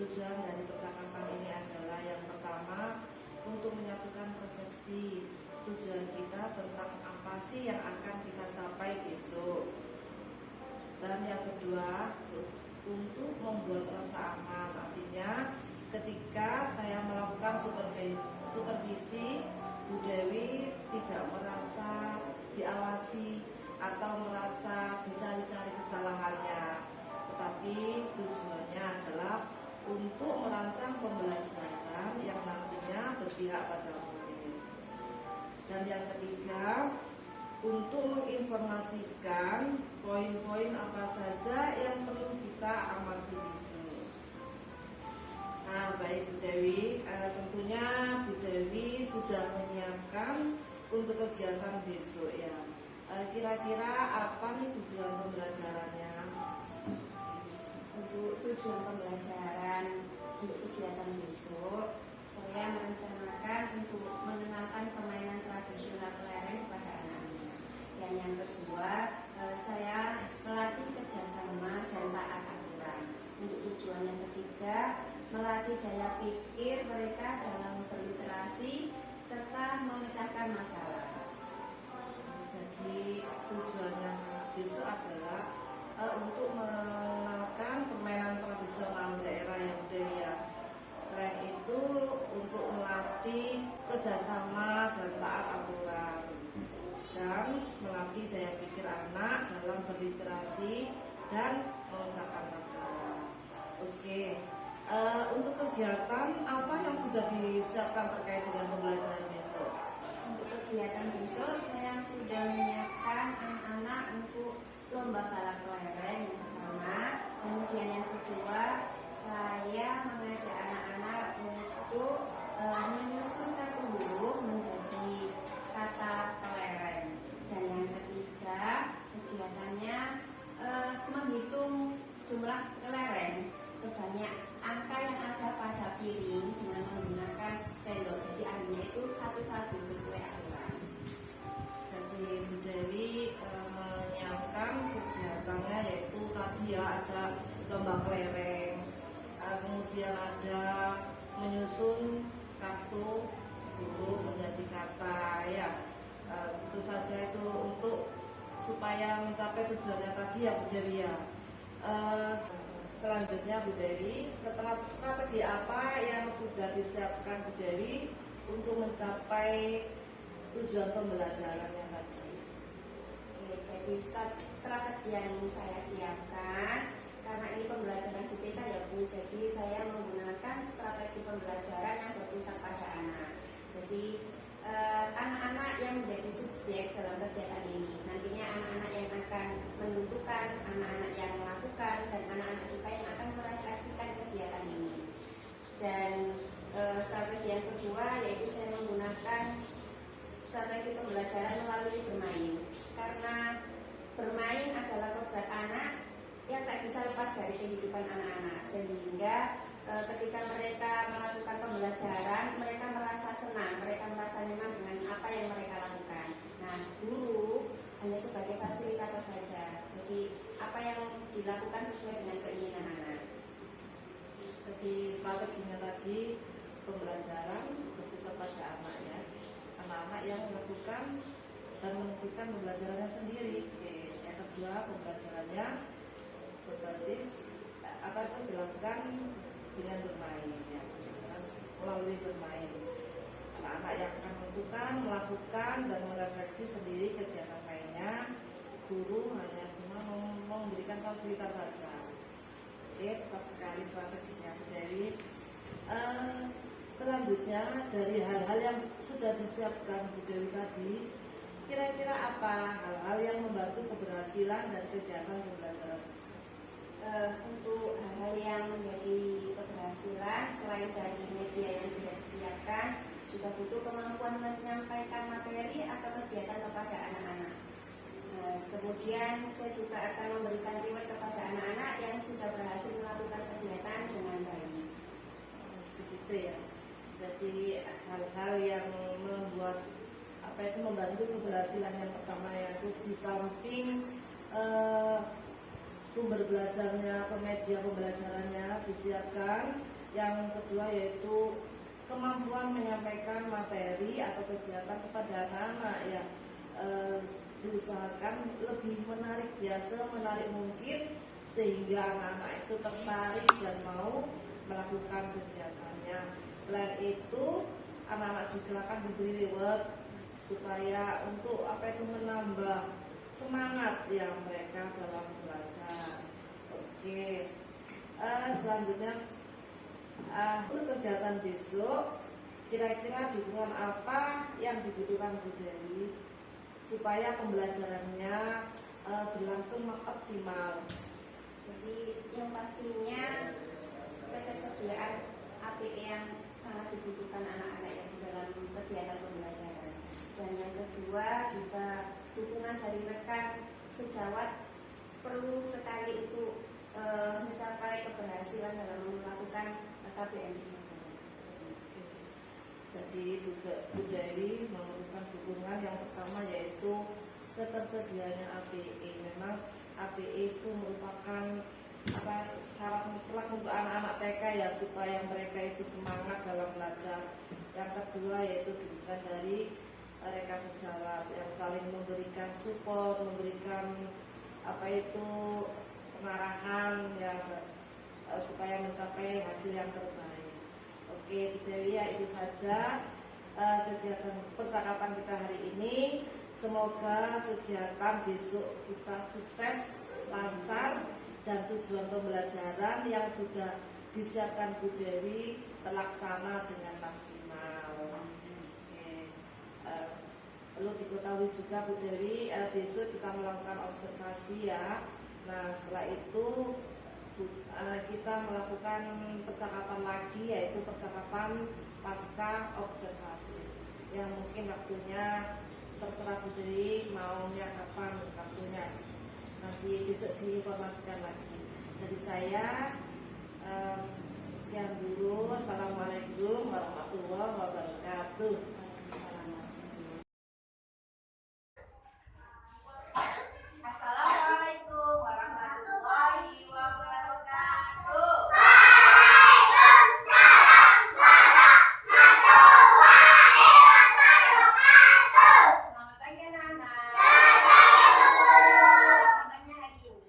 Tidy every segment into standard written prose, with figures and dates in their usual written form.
Tujuan dari percakapan ini adalah yang pertama, untuk menyatukan persepsi tujuan kita tentang apa sih yang akan kita capai besok. Dan yang kedua, untuk membuat rasa aman. Artinya ketika saya melakukan supervisi, Bu Dewi tidak merasa diawasi atau merasa dicari-cari kesalahannya, tetapi tujuannya adalah untuk merancang pembelajaran yang nantinya berpihak pada murid. Dan yang ketiga, untuk menginformasikan poin-poin apa saja yang perlu kita amati besok. Nah, baik Bu Dewi, tentunya Bu Dewi sudah menyiapkan untuk kegiatan besok ya. Kira-kira apa nih tujuan pembelajarannya? Untuk tujuan pembelajaran untuk kegiatan besok, saya merencanakan untuk mengenalkan permainan tradisional kelereng kepada anak-anak. Dan yang kedua, saya melatih kerjasama dan taat aturan. Untuk tujuan yang ketiga, melatih daya pikir mereka dalam berliterasi serta memecahkan masalah. Jadi tujuannya besok adalah untuk mengenalkan permainan tradisional daerah yang budaya. Selain itu untuk melatih kerjasama dan taat aturan, dan melatih daya pikir anak dalam berliterasi dan memecahkan masalah. Oke, untuk kegiatan apa yang sudah disiapkan terkait dengan pembelajaran besok? Untuk kegiatan besok, saya sudah menyiapkan anak-anak untuk lomba balap kelereng yang pertama. Kemudian yang kedua, saya mengajak anak-anak untuk menyusun kata huruf menjadi kata kelereng. Dan yang ketiga, kegiatannya menghitung jumlah kelereng sebanyak angka yang ada pada piring dengan menggunakan sendok. Jadi artinya itu satu-satu sesuai aturan. Jadi Bu Dewi menyiapkan kegiatannya yaitu tadi ya ada lomba kelereng, kemudian ada menyusun kartu huruf menjadi kata ya. Tentu saja itu untuk supaya mencapai tujuannya tadi ya Bu Dewi ya. Selanjutnya Bu Dewi, setelah strategi apa yang sudah disiapkan Bu Dewi untuk mencapai tujuan pembelajarannya tadi? Jadi strategi yang saya siapkan, karena ini pembelajaran kita ya Bu, jadi saya menggunakan strategi pembelajaran yang berpusat pada anak. Jadi anak-anak yang menjadi subjek dalam kegiatan ini, nantinya anak-anak yang akan menentukan, anak-anak yang melakukan, dan anak-anak juga yang akan merefleksikan kegiatan ini. Dan strategi yang kedua yaitu saya menggunakan strategi pembelajaran melalui bermain, karena bermain adalah kodrat anak yang tak bisa lepas dari kehidupan anak-anak, sehingga ketika mereka melakukan pembelajaran, mereka merasa senang, mereka merasa nyaman dengan apa yang mereka lakukan. Nah, guru hanya sebagai fasilitator saja, jadi apa yang dilakukan sesuai dengan keinginan anak. Jadi strateginya tadi pembelajaran berpusat pada anak ya, anak-anak yang melakukan dan menentukan pembelajarannya sendiri. Oke. Yang kedua, pembelajarannya berbasis apa itu dilakukan dengan bermain ya, melalui bermain. Anak-anak yang akan menentukan, melakukan dan merefleksi sendiri kegiatan mainnya. Guru hanya cuma memberikan fasilitas saja. Oke, tepat sekali strateginya dari. Selanjutnya dari hal-hal yang sudah disiapkan Bu Dewi tadi, kira-kira apa hal-hal yang membantu keberhasilan dari kegiatan pembelajaran? Untuk hal-hal yang menjadi keberhasilan, selain dari media yang sudah disiapkan, juga butuh kemampuan menyampaikan materi atau kegiatan kepada anak-anak. Kemudian saya juga akan memberikan reward kepada anak-anak yang sudah berhasil melakukan kegiatan dengan baik. Begitu ya. Jadi hal-hal yang membuat membantu keberhasilan yang pertama yaitu di samping sumber belajarnya atau media pembelajarannya disiapkan. Yang kedua yaitu kemampuan menyampaikan materi atau kegiatan kepada anak-anak yang diusahakan lebih menarik menarik mungkin sehingga anak-anak itu tertarik dan mau melakukan kegiatannya. Selain itu anak-anak juga akan diberi reward supaya untuk menambah semangat yang mereka dalam belajar. Oke, selanjutnya untuk kegiatan besok, kira-kira dukungan apa yang dibutuhkan Bu Dewi supaya pembelajarannya berlangsung optimal? Jadi yang pastinya ketersediaan APE yang sangat dibutuhkan anak-anak yang di dalam kegiatan pembelajaran. Dan yang kedua juga dukungan dari rekan sejawat perlu sekali itu mencapai keberhasilan dalam melakukan KBM tersebut. Jadi Bu Dewi memerlukan dukungan yang pertama yaitu ketersediaannya APE. Memang APE itu merupakan syarat mutlak untuk anak-anak TK ya supaya mereka itu semangat dalam belajar. Yang kedua yaitu dukungan dari rekan sejawat yang saling memberikan support, memberikan pengarahan yang supaya mencapai hasil yang terbaik. Oke, Bu Dewi, ya itu saja kegiatan percakapan kita hari ini. Semoga kegiatan besok kita sukses, lancar, dan tujuan pembelajaran yang sudah disiapkan Bu Dewi terlaksana dengan maksimal. Oke. Perlu diketahui juga Bu Dewi, besok kita melakukan observasi ya. Nah setelah itu kita melakukan percakapan lagi, yaitu percakapan pasca observasi yang mungkin waktunya terserah Bu Dewi maunya kapan waktunya, nanti besok diinformasikan lagi. Dari saya sekian dulu. Assalamualaikum warahmatullahi wabarakatuh. Assalamualaikum warahmatullahi wabarakatuh. Selamat pagi anak-anak. Selamatnya hari ini.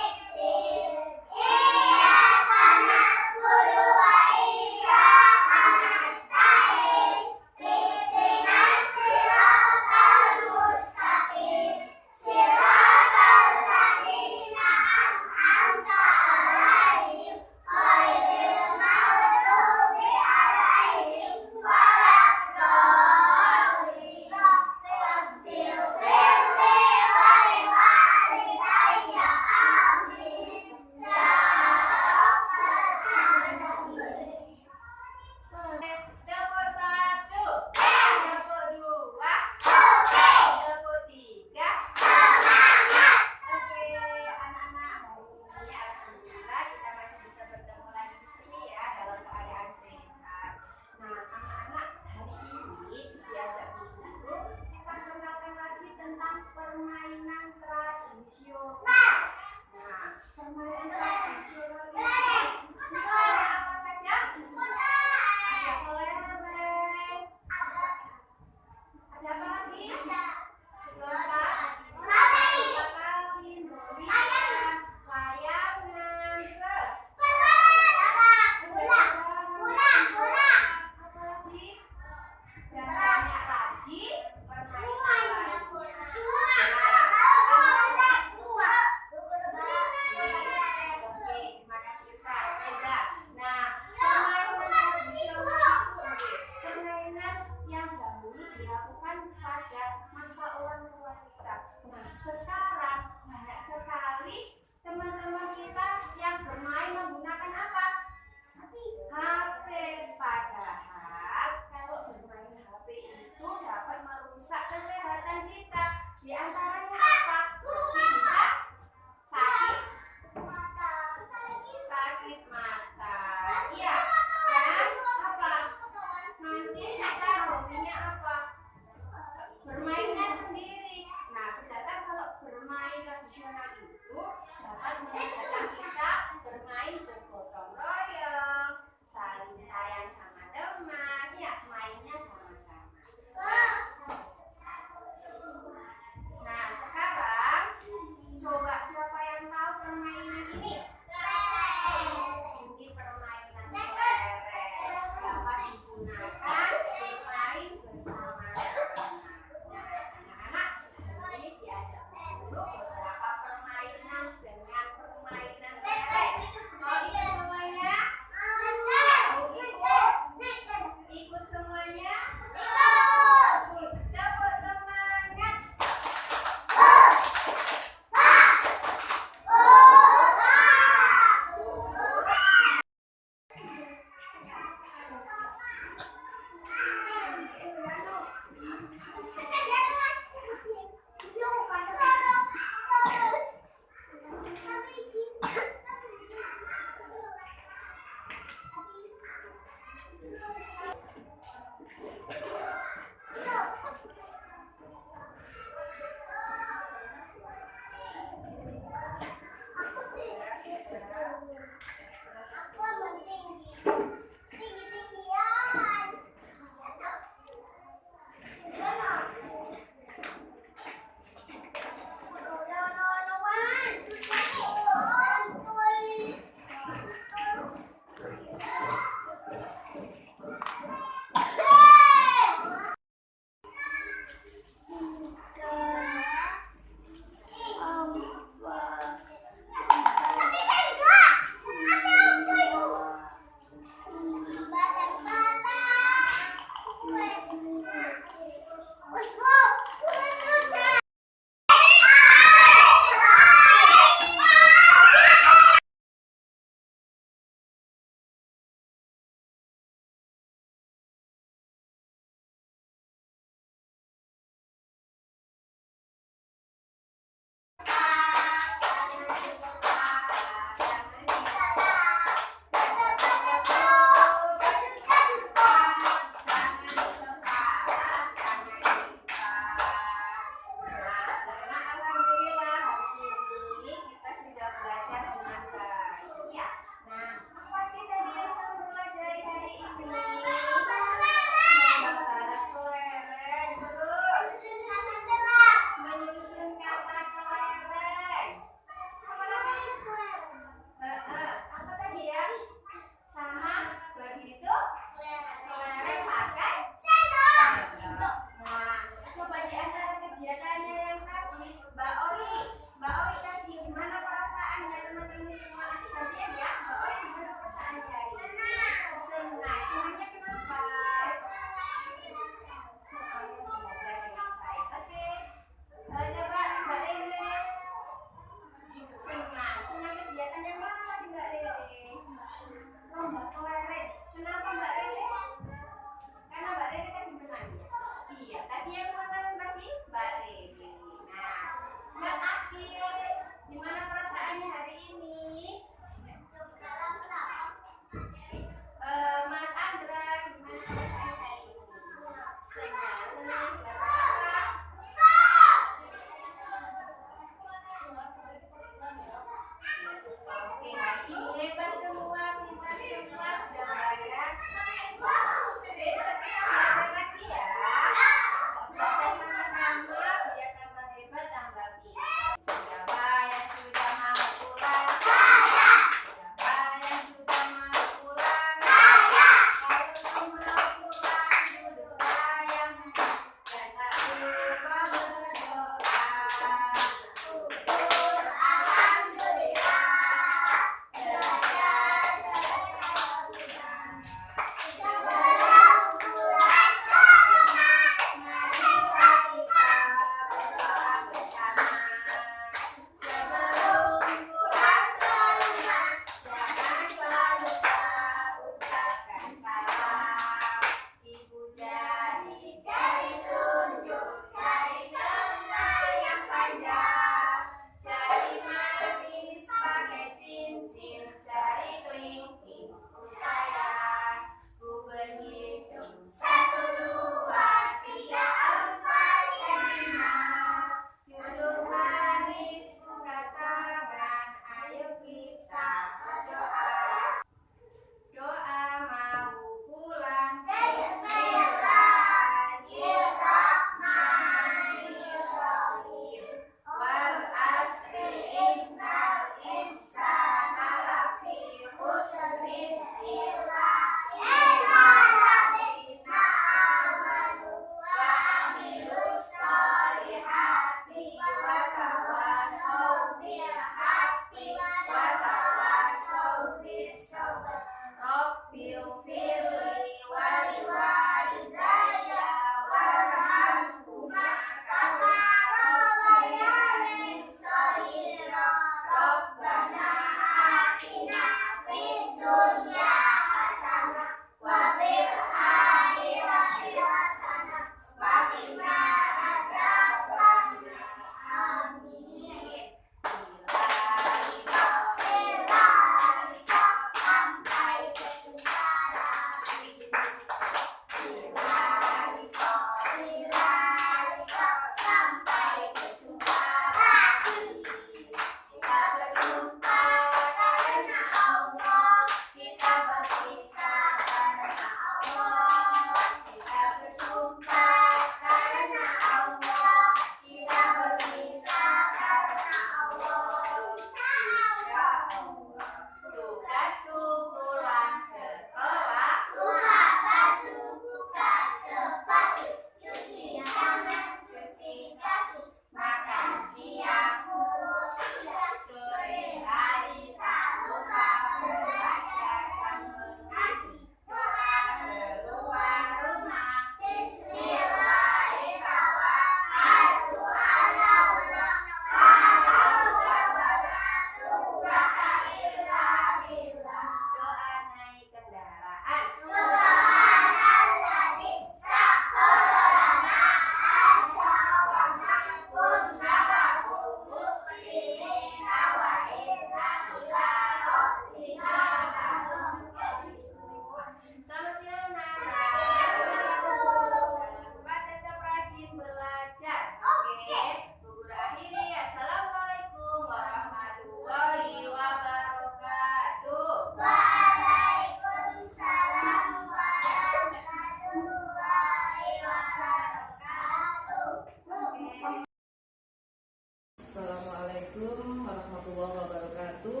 warahmatullahi wabarakatuh.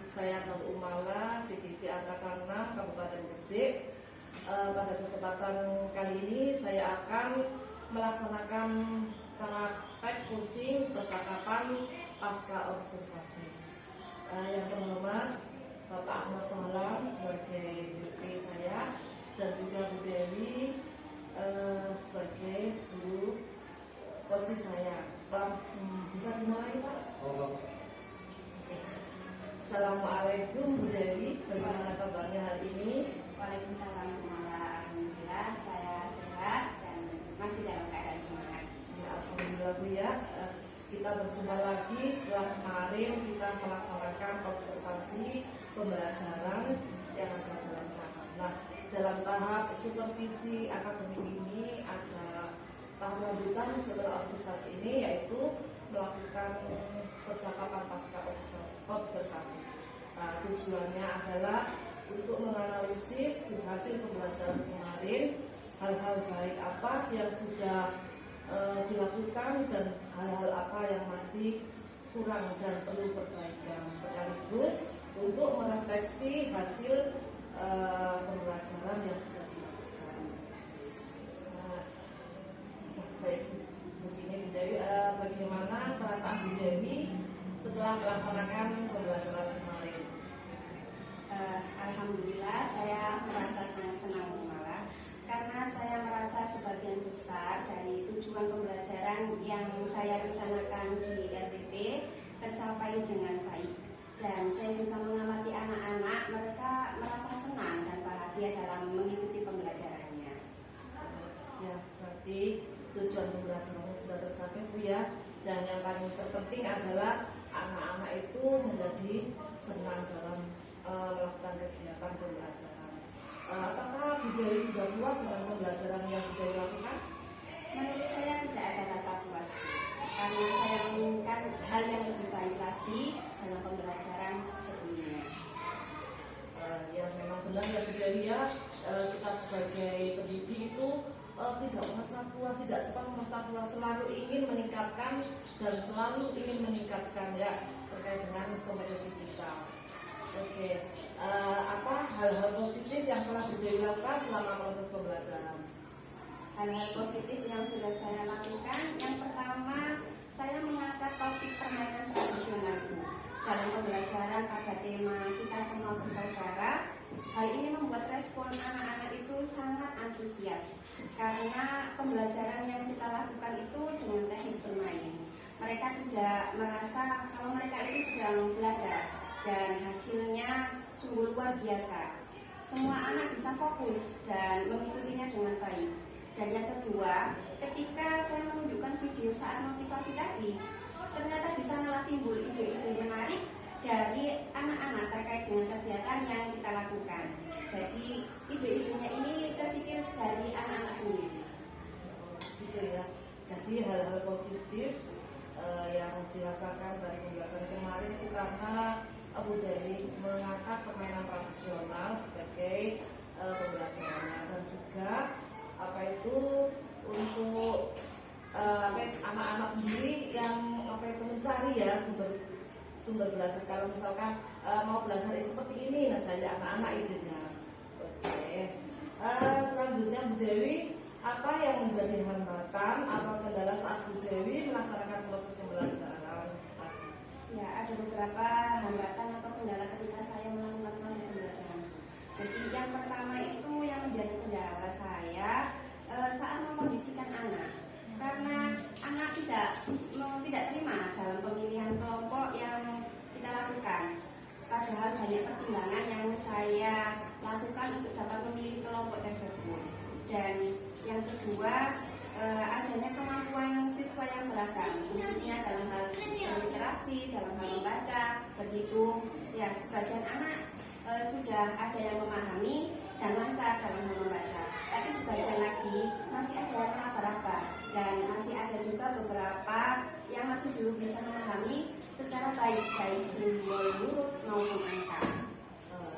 Saya Nur Umala, CGP Angkatan 6 Kabupaten Gresik. Pada kesempatan kali ini saya akan melaksanakan praktek coaching percakapan pasca observasi. Yang terhormat Bapak Ahmad Sahlan sebagai VP saya dan juga Bu Dewi sebagai guru coaching saya. Bisa dimulai, Pak? Oke. Assalamualaikum Bu Dewi, bagaimana kabarnya hari ini? Waalaikumsalam warahmatullahi. Alhamdulillah saya sehat dan masih dalam keadaan semangat. Ya, alhamdulillah Bu ya. Kita berjumpa lagi setelah kemarin kita melaksanakan observasi pembelajaran yang ada dalam tahap. Nah, dalam tahap supervisi akademik ini ada tahap lanjutan setelah observasi ini, yaitu melakukan percakapan pasca observasi. Tujuannya adalah untuk menganalisis hasil pembelajaran kemarin, hal-hal baik apa yang sudah dilakukan dan hal-hal apa yang masih kurang dan perlu perbaikan, sekaligus untuk merefleksi hasil pembelajaran yang sudah dilakukan. Baik, begini Bu Dewi, bagaimana perasaan Bu Dewi setelah melaksanakan pembelajaran kemarin? Alhamdulillah saya merasa sangat senang malah karena saya merasa sebagian besar dari tujuan pembelajaran yang saya rencanakan di RTP tercapai dengan baik, dan saya juga mengamati anak-anak, mereka merasa senang dan bahagia dalam mengikuti pembelajarannya. Ya, berarti tujuan pembelajarannya sudah tercapai Bu ya, dan yang paling terpenting adalah anak-anak itu menjadi senang dalam melakukan kegiatan pembelajaran. Apakah Bu Dewi sudah puas dengan pembelajaran yang Bu Dewi lakukan? Menurut saya tidak ada rasa puas, karena saya menginginkan hal yang lebih baik lagi dalam pembelajaran sebelumnya. Ya memang benar ya Bu Dewi ya, kita sebagai pendidik itu tidak merasa puas, tidak cepat merasa puas, selalu ingin meningkatkan dan selalu ingin meningkatkan ya terkait dengan kompetensi kita. Oke, apa hal-hal positif yang telah Bu Dewi lakukan selama proses pembelajaran? Hal-hal positif yang sudah saya lakukan, yang pertama saya mengangkat topik permainan tradisionalku dalam pembelajaran pada tema kita semua bersaudara. Hal ini membuat respon anak-anak itu sangat antusias karena pembelajaran yang kita lakukan itu dengan teknik bermain. Mereka tidak merasa kalau mereka itu sedang belajar, dan hasilnya sungguh luar biasa. Semua anak bisa fokus dan mengikutinya dengan baik. Dan yang kedua, ketika saya menunjukkan video saat motivasi tadi, ternyata di sanalah timbul ide-ide menarik dari anak-anak terkait dengan kegiatan yang kita lakukan. Jadi ide-idenya ini terpikir dari anak-anak sendiri. Gitu ya. Jadi hal-hal positif yang dirasakan dari pembelajaran kemarin itu karena Bu Dewi mengangkat permainan tradisional sebagai pembelajarannya, dan juga apa itu untuk anak-anak sendiri yang mencari ya sumber belajar. Kalau misalkan mau belajar seperti ini, nah dari anak-anak idenya. Oke. Selanjutnya Bu Dewi, apa yang menjadi hambatan atau kendala saat Bu Dewi melaksanakan proses pembelajaran tadi? Ya, ada beberapa hambatan atau kendala ketika saya melakukan proses pembelajaran. Jadi yang pertama itu yang menjadi kendala saya saat mengkondisikan anak, karena anak tidak terima dalam pemilihan kelompok yang kita lakukan. Padahal banyak pertimbangan yang saya lakukan untuk dapat memilih kelompok tersebut. Dan yang kedua, adanya kemampuan siswa yang beragam, khususnya dalam hal berliterasi, dalam hal membaca. Begitu ya, sebagian anak sudah ada yang memahami dan lancar dalam hal membaca, tapi sebagian lagi masih ada yang meraba-raba, dan masih ada juga beberapa yang masih belum bisa memahami secara baik simbol huruf maupun angka.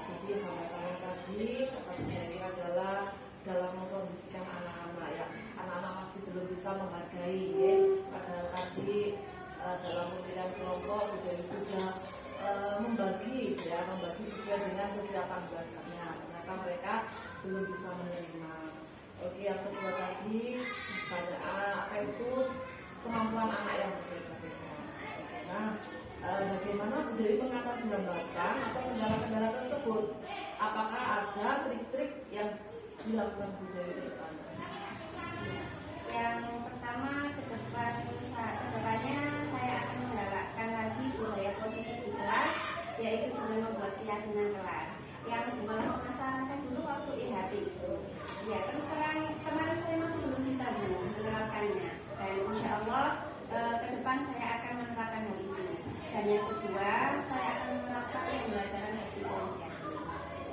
Jadi hambatan tadi ini adalah dalam mengkondisikan anak-anak ya, anak-anak masih belum bisa menghargai ya, padahal tadi dalam pemilihan kelompok jadi sudah membagi sesuai dengan kesiapan belajarnya. Ternyata mereka belum bisa menerima. Oke, yang kedua tadi pada apa itu kemampuan anak yang berbeda-beda. Nah, bagaimana Bu Dewi mengatasi hambatan atau kendala-kendala tersebut? Apakah ada trik-trik yang dilakukan Bu Dewi ke depan? Yang pertama, kedepannya saya akan menggalakkan lagi budaya positif di kelas, yaitu dengan membuat keyakinan kelas yang malah memasarkan dulu waktu IHT itu. Ya, terus terang kemarin saya masih belum bisa menerapkannya, dan insya Allah ke depan saya akan menerapkan hal itu. Dan yang kedua, saya akan menerapkan pembelajaran berdiferensiasi.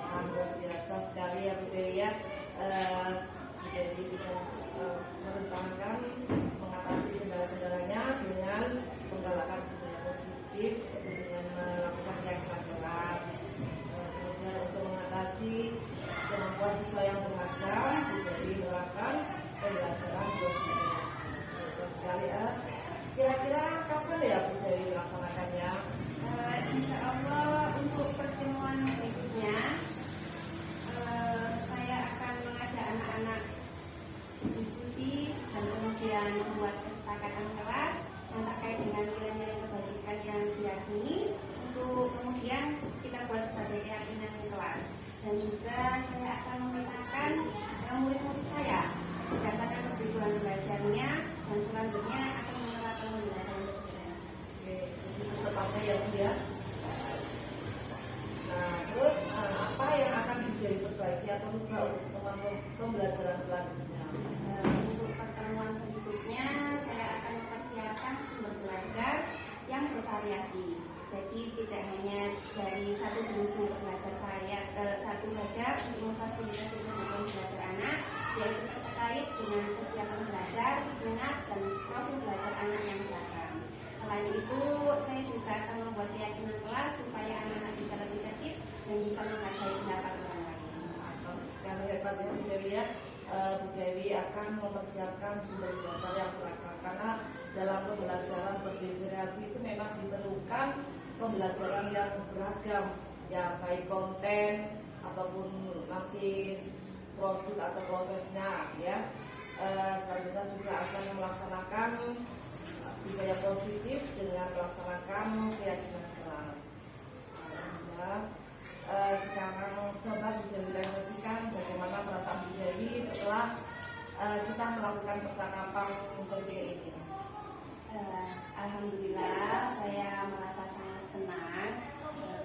Luar biasa sekali ya Bu Dewi ya. Bu Dewi sudah merencanakan mengatasi kendala-kendalanya dengan menggalakkan budaya positif, dengan melakukan keyakinan kelas. Kemudian untuk mengatasi kemampuan siswa yang beragam, Bu Dewi menerapkan pembelajaran berdiferensiasi. Sekali ya. Kira-kira kapan ya Bu Dewi melaksanakannya? Insya Allah untuk pertemuan berikutnya saya akan mengajak anak-anak diskusi dan kemudian membuat kesepakatan kelas yang terkait dengan nilai-nilai kebajikan yang diyakini untuk kemudian kita buat sebagai keyakinan kelas. Dan juga saya akan memetakan murid-murid saya berdasarkan kebutuhan belajarnya, dan selanjutnya akan menerapkan pembelajaran berdiferensiasi. Oke, jadi secepatnya ya Bu ya. Nah, terus apa yang akan diperbaiki atau juga untuk teman-teman pembelajaran selanjutnya? Untuk pertemuan berikutnya saya akan mempersiapkan sumber belajar yang bervariasi. Jadi tidak hanya dari satu jenis sumber belajar satu saja untuk memfasilitasi kebutuhan belajar anak, yaitu terkait dengan kesiapan belajar, minat dan profil belajar anak yang beragam. Selain itu, saya juga akan membuat keyakinan kelas supaya anak-anak bisa lebih tertib dan bisa menghargai pendapat orang lain. Sekali hebat ya Bu Dewi ya. Bu Dewi akan mempersiapkan sumber belajar yang beragam karena dalam pembelajaran berdiferensiasi itu memang diperlukan pembelajaran yang beragam, ya baik konten ataupun nanti produk atau prosesnya ya. Selanjutnya juga akan melaksanakan budaya positif dengan melaksanakan keyakinan kelas. Sekarang coba Bu Dewi refleksikan bagaimana perasaan Bu Dewi setelah kita melakukan percakapan coaching ini. Alhamdulillah saya merasa sangat senang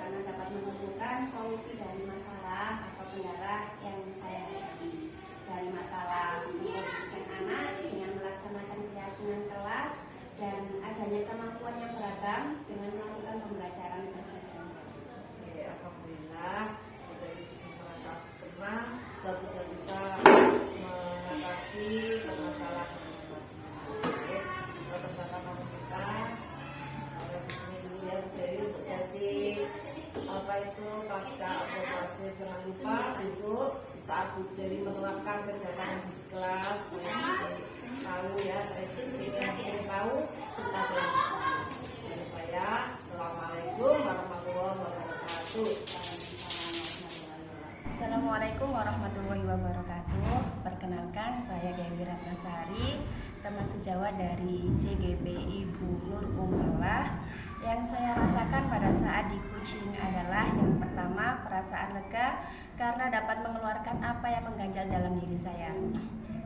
karena dapat menemukan solusi dari masalah atau kendala yang saya hadapi. Dari masalah mengkondisikan anak dengan melaksanakan keyakinan kelas dan adanya kemampuan yang beragam dengan melakukan pembelajaran berdiferensiasi. Oke, alhamdulillah Bu Dewi sudah merasa senang dan sudah bisa mengatasi permasalahan. Oke, percakapan kita ada di sini dulu ya Bu Dewi untuk sesi apa itu pasca observasi. Jangan lupa besok saat Bu Dewi menerapkan kegiatan di kelas, saya tahu ya, saya ingin tahu serta saya. Assalamualaikum warahmatullahi wabarakatuh. Assalamualaikum warahmatullahi wabarakatuh. Perkenalkan, saya Dewi Ratnasari, teman sejawat dari CGP Ibu Nur Umalah. Yang saya rasakan pada saat di coaching adalah yang pertama, perasaan lega karena dapat mengeluarkan apa yang mengganjal dalam diri saya.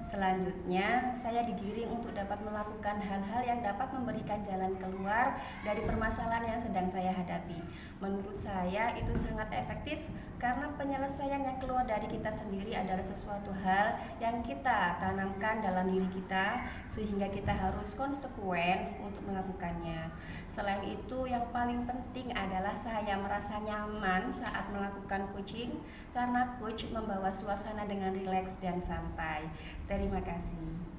Selanjutnya, saya digiring untuk dapat melakukan hal-hal yang dapat memberikan jalan keluar dari permasalahan yang sedang saya hadapi. Menurut saya itu sangat efektif karena penyelesaian yang keluar dari kita sendiri adalah sesuatu hal yang kita tanamkan dalam diri kita, sehingga kita harus konsekuen untuk melakukannya. Selain itu, yang paling penting adalah saya merasa nyaman saat melakukan coaching karena coach membawa suasana dengan rileks dan santai. Terima kasih.